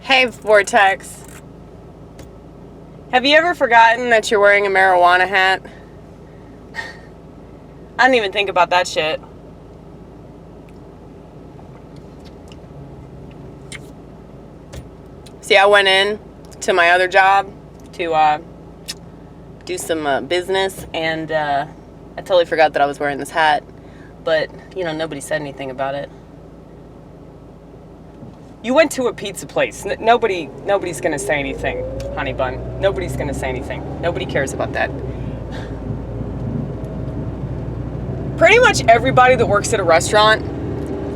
Hey, Vortex. Have you ever forgotten that you're wearing a marijuana hat? I didn't even think about that shit. See, I went in to my other job to do some business, and I totally forgot that I was wearing this hat. But, you know, nobody said anything about it. You went to a pizza place. Nobody's gonna say anything, honey bun. Nobody's gonna say anything. Nobody cares about that. Pretty much everybody that works at a restaurant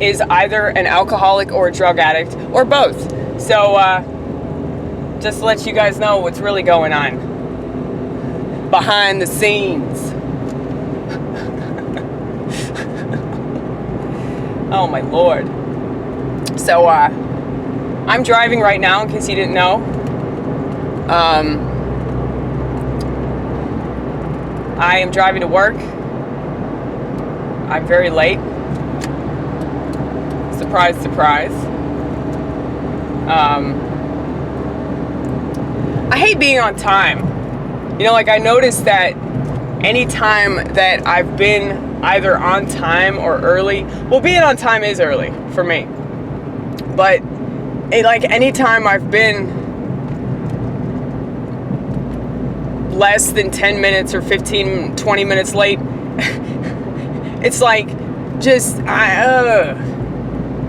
is either an alcoholic or a drug addict, or both. So, just to let you guys know what's really going on behind the scenes. Oh my Lord. So, I'm driving right now, in case you didn't know. I am driving to work. I'm very late. Surprise, surprise. I hate being on time. You know, like, I noticed that any time that I've been either on time or early, well, being on time is early for me. But like any time I've been less than 10 minutes or 15, 20 minutes late, it's like just,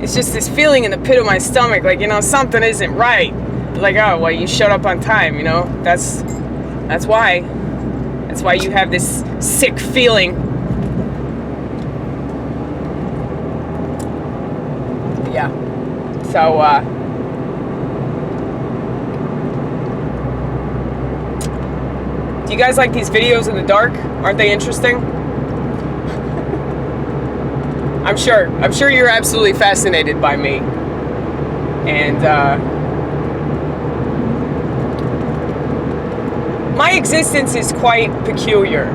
it's just this feeling in the pit of my stomach, like, you know, something isn't right. Like, oh, well, you showed up on time, you know, that's why you have this sick feeling. Yeah. So, do you guys like these videos in the dark? Aren't they interesting? I'm sure you're absolutely fascinated by me. And, my existence is quite peculiar.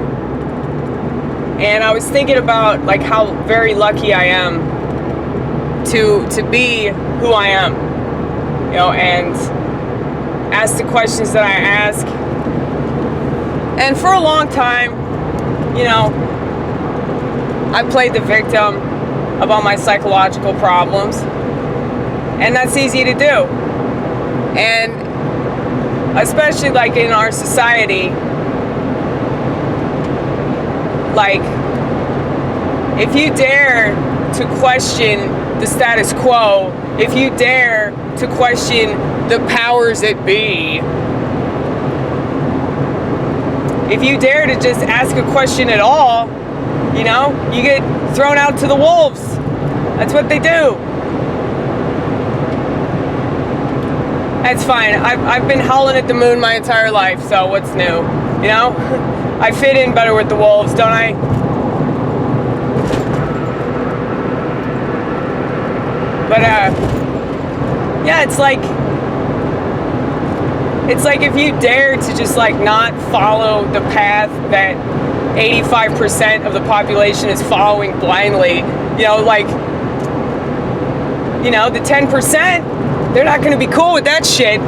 And I was thinking about, like, how very lucky I am to be who I am, you know, and ask the questions that I ask. And for a long time, you know, I played the victim of all my psychological problems, and that's easy to do. And especially, like, in our society, like, if you dare to question the status quo, if you dare to question the powers that be, if you dare to just ask a question at all, you know, you get thrown out to the wolves. That's what they do. That's fine. I've been howling at the moon my entire life, so what's new? You know? I fit in better with the wolves, don't I? But, yeah, it's like if you dare to just, like, not follow the path that 85% of the population is following blindly, you know, like, you know, the 10%, they're not going to be cool with that shit.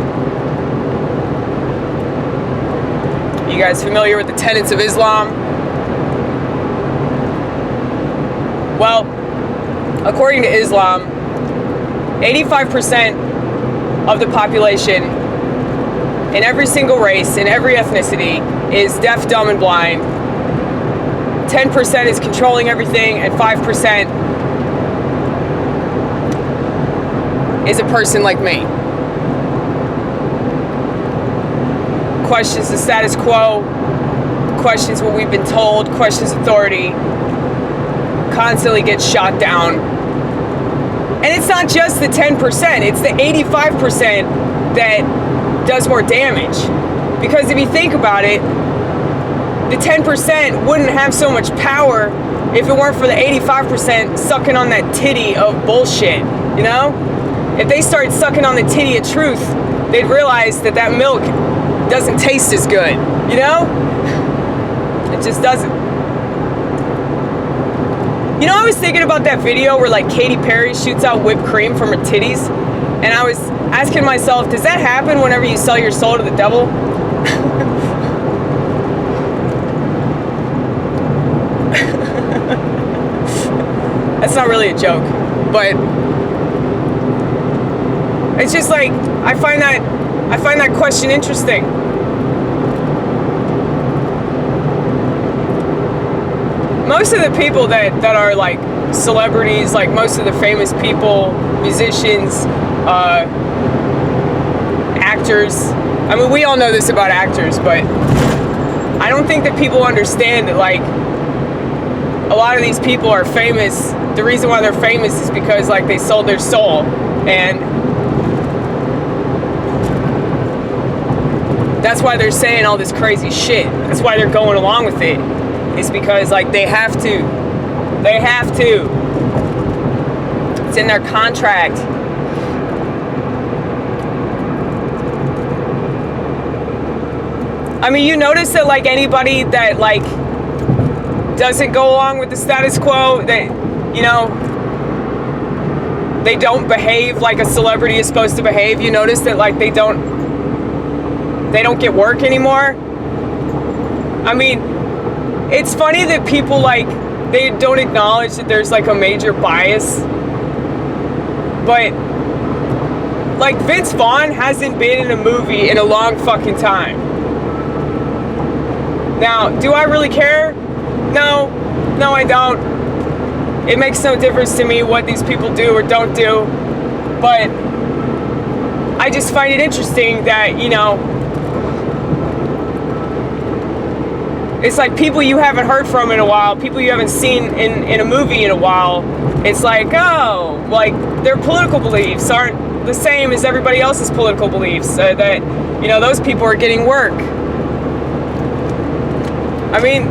You guys familiar with the tenets of Islam? Well, according to Islam, 85% of the population in every single race, in every ethnicity, is deaf, dumb, and blind. 10% is controlling everything, and 5% is a person like me. Questions the status quo, questions what we've been told, questions authority, constantly gets shot down. And it's not just the 10%, it's the 85% that does more damage. Because if you think about it, the 10% wouldn't have so much power if it weren't for the 85% sucking on that titty of bullshit, you know? If they started sucking on the titty of truth, they'd realize that that milk doesn't taste as good, you know? It just doesn't. You know, I was thinking about that video where, like, Katy Perry shoots out whipped cream from her titties, and I was asking myself, does that happen whenever you sell your soul to the devil? That's not really a joke, but it's just like I find that question interesting. Most of the people that are like celebrities, like most of the famous people, musicians, actors. I mean, we all know this about actors, but I don't think that people understand that like a lot of these people are famous. The reason why they're famous is because like they sold their soul, and that's why they're saying all this crazy shit. That's why they're going along with it. It's because like they have to. They have to. It's in their contract. I mean, you notice that like anybody that like doesn't go along with the status quo, that, you know, they don't behave like a celebrity is supposed to behave. You notice that like they don't get work anymore. I mean, it's funny that people like they don't acknowledge that there's like a major bias, but like Vince Vaughn hasn't been in a movie in a long fucking time. Now, do I really care? No, I don't. It makes no difference to me what these people do or don't do, but I just find it interesting that, you know, it's like people you haven't heard from in a while, people you haven't seen in a movie in a while. It's like, oh, like their political beliefs aren't the same as everybody else's political beliefs. That, you know, those people are getting work. I mean,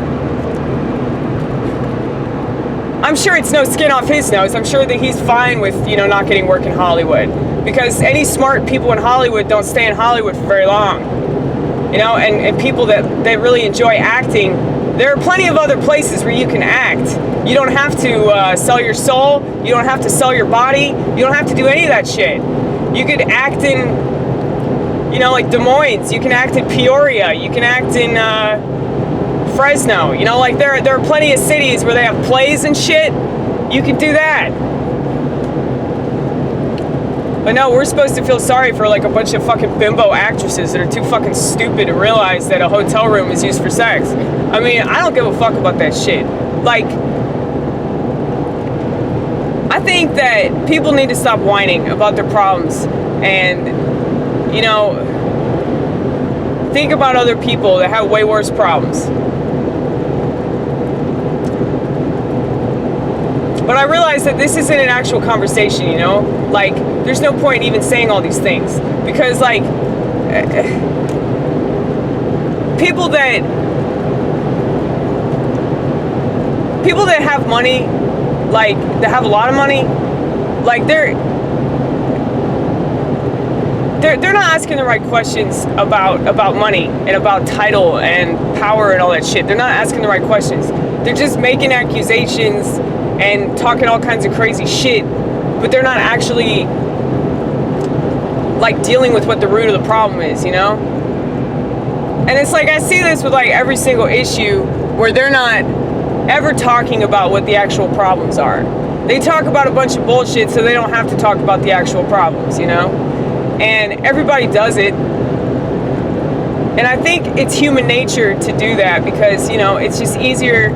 I'm sure it's no skin off his nose. I'm sure that he's fine with, you know, not getting work in Hollywood, because any smart people in Hollywood don't stay in Hollywood for very long. You know, and people that really enjoy acting, there are plenty of other places where you can act. You don't have to sell your soul. You don't have to sell your body. You don't have to do any of that shit. You could act in, you know, like Des Moines. You can act in Peoria. You can act in Fresno. You know, like there are plenty of cities where they have plays and shit. You can do that. But no, we're supposed to feel sorry for like a bunch of fucking bimbo actresses that are too fucking stupid to realize that a hotel room is used for sex. I mean, I don't give a fuck about that shit. Like, I think that people need to stop whining about their problems and, you know, think about other people that have way worse problems. But I realize that this isn't an actual conversation, you know? Like, there's no point in even saying all these things. Because, like, people that have money, like, that have a lot of money, like, they're not asking the right questions about money and about title and power and all that shit. They're not asking the right questions. They're just making accusations and talking all kinds of crazy shit, but they're not actually like dealing with what the root of the problem is, you know? And it's like I see this with like every single issue where they're not ever talking about what the actual problems are. They talk about a bunch of bullshit so they don't have to talk about the actual problems, you know? And everybody does it. And I think it's human nature to do that because, you know, it's just easier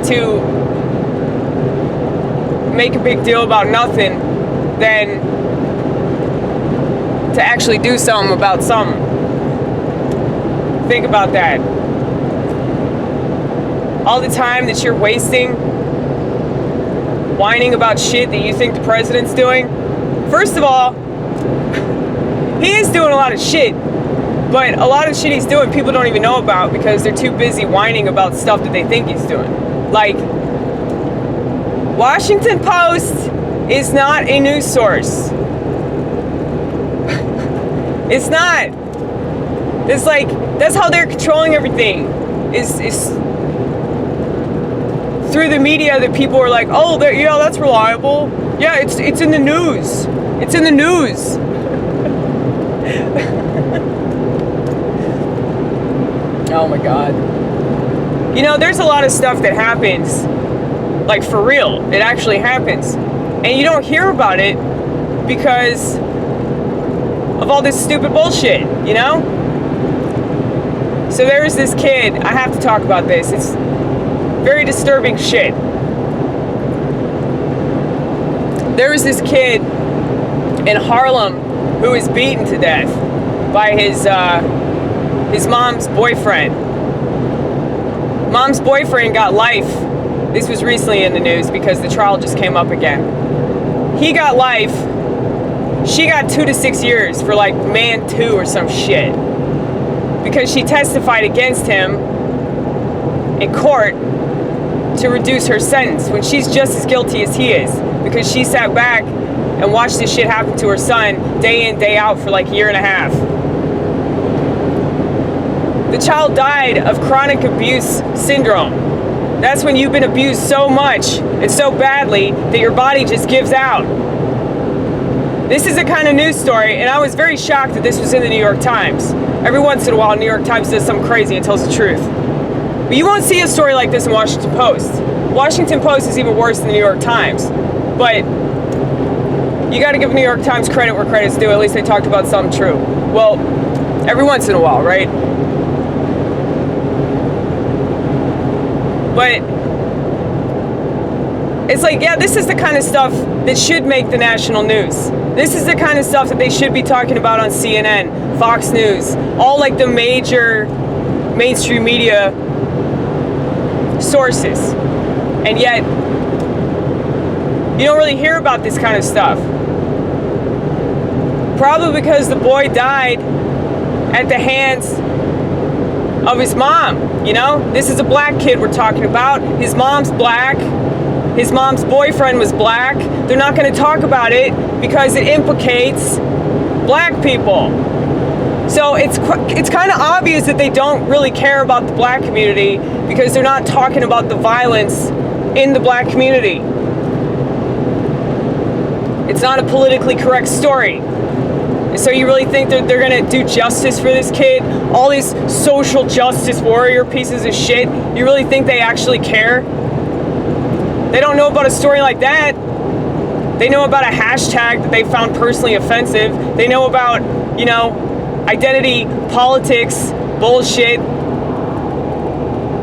to make a big deal about nothing than to actually do something about something. Think about that. All the time that you're wasting whining about shit that you think the president's doing. First of all, he is doing a lot of shit, but a lot of shit he's doing people don't even know about because they're too busy whining about stuff that they think he's doing. Like, Washington Post is not a news source. It's not. It's like, that's how they're controlling everything. Is through the media that people are like, oh, yeah, that's reliable. Yeah, it's in the news. It's in the news. my God. You know, there's a lot of stuff that happens, like for real. It actually happens. And you don't hear about it because of all this stupid bullshit, you know? So there was this kid, I have to talk about this. It's very disturbing shit. There was this kid in Harlem who was beaten to death by his mom's boyfriend. Mom's boyfriend got life. This was recently in the news because the trial just came up again. He got life. She got 2 to 6 years for like man 2 or some shit. Because she testified against him in court to reduce her sentence when she's just as guilty as he is. Because she sat back and watched this shit happen to her son day in, day out for like a year and a half. The child died of chronic abuse syndrome. That's when you've been abused so much and so badly that your body just gives out. This is a kind of news story, and I was very shocked that this was in the New York Times. Every once in a while, New York Times does something crazy and tells the truth. But you won't see a story like this in Washington Post. Washington Post is even worse than the New York Times. But you got to give New York Times credit where credit's due. At least they talked about something true. Well, every once in a while, right? But it's like, yeah, this is the kind of stuff that should make the national news. This is the kind of stuff that they should be talking about on CNN, Fox News, all like the major mainstream media sources. And yet, you don't really hear about this kind of stuff. Probably because the boy died at the hands of his mom, you know? This is a black kid we're talking about. His mom's black. His mom's boyfriend was black. They're not going to talk about it because it implicates black people. So it's kind of obvious that they don't really care about the black community because they're not talking about the violence in the black community. It's not a politically correct story. So you really think that they're going to do justice for this kid? All these social justice warrior pieces of shit, you really think they actually care? They don't know about a story like that. They know about a hashtag that they found personally offensive. They know about, you know, identity politics bullshit.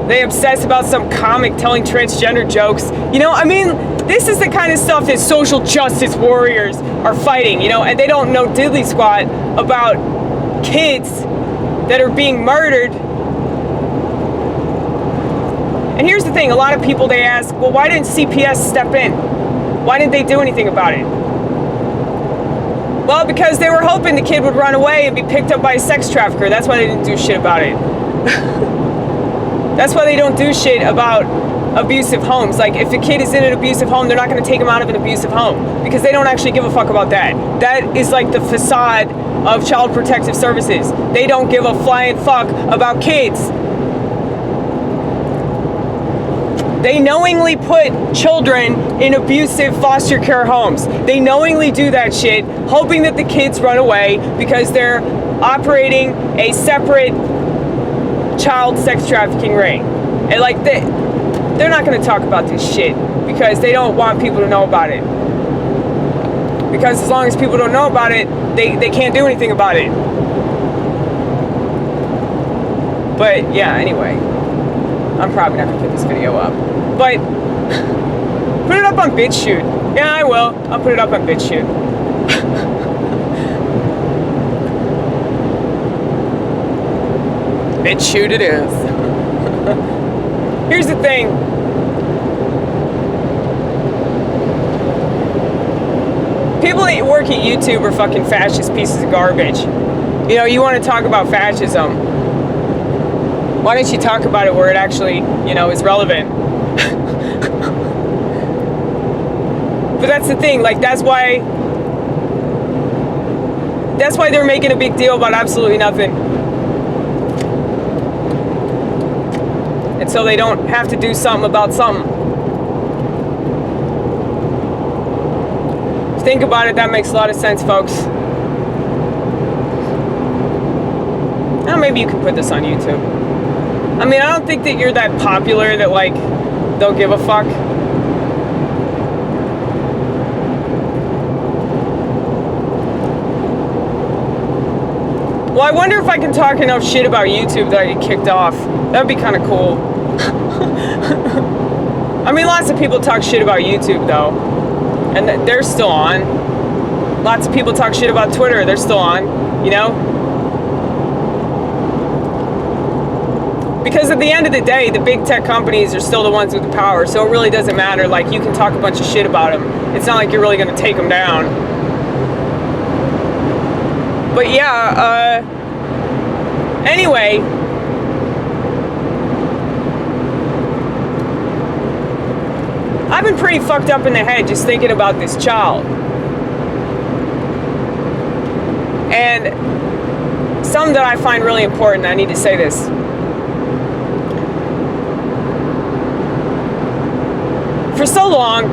They obsess about some comic telling transgender jokes. You know, I mean, this is the kind of stuff that social justice warriors are fighting, you know, and they don't know diddly squat about kids that are being murdered. And here's the thing, a lot of people, they ask, well, why didn't CPS step in? Why didn't they do anything about it? Well, because they were hoping the kid would run away and be picked up by a sex trafficker. That's why they didn't do shit about it. That's why they don't do shit about abusive homes. Like, if a kid is in an abusive home, they're not going to take him out of an abusive home because they don't actually give a fuck about that. That is like the facade of Child Protective Services. They don't give a flying fuck about kids. They knowingly put children in abusive foster care homes. They knowingly do that shit, hoping that the kids run away because they're operating a separate child sex trafficking ring. And like, they're not going to talk about this shit because they don't want people to know about it. Because as long as people don't know about it, they can't do anything about it. But yeah, anyway, I'm probably not going to put this video up. But put it up on BitChute. Yeah, I will. I'll put it up on BitChute. BitChute it is. Here's the thing. People that work at YouTube are fucking fascist pieces of garbage. You know, you want to talk about fascism. Why don't you talk about it where it actually, you know, is relevant? But that's the thing, like, that's why they're making a big deal about absolutely nothing. And so they don't have to do something about something. Think about it, that makes a lot of sense, folks. Now maybe you can put this on YouTube. I mean, I don't think that you're that popular that, like, they'll give a fuck. Well, I wonder if I can talk enough shit about YouTube that I get kicked off. That'd be kind of cool. I mean, lots of people talk shit about YouTube, though. And they're still on. Lots of people talk shit about Twitter. They're still on, you know? Because at the end of the day, the big tech companies are still the ones with the power. So it really doesn't matter. Like, you can talk a bunch of shit about them. It's not like you're really going to take them down. But yeah, anyway. I've been pretty fucked up in the head just thinking about this child. And something that I find really important, I need to say this. For so long,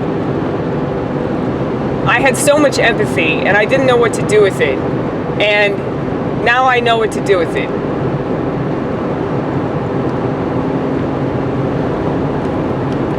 I had so much empathy and I didn't know what to do with it. And now I know what to do with it.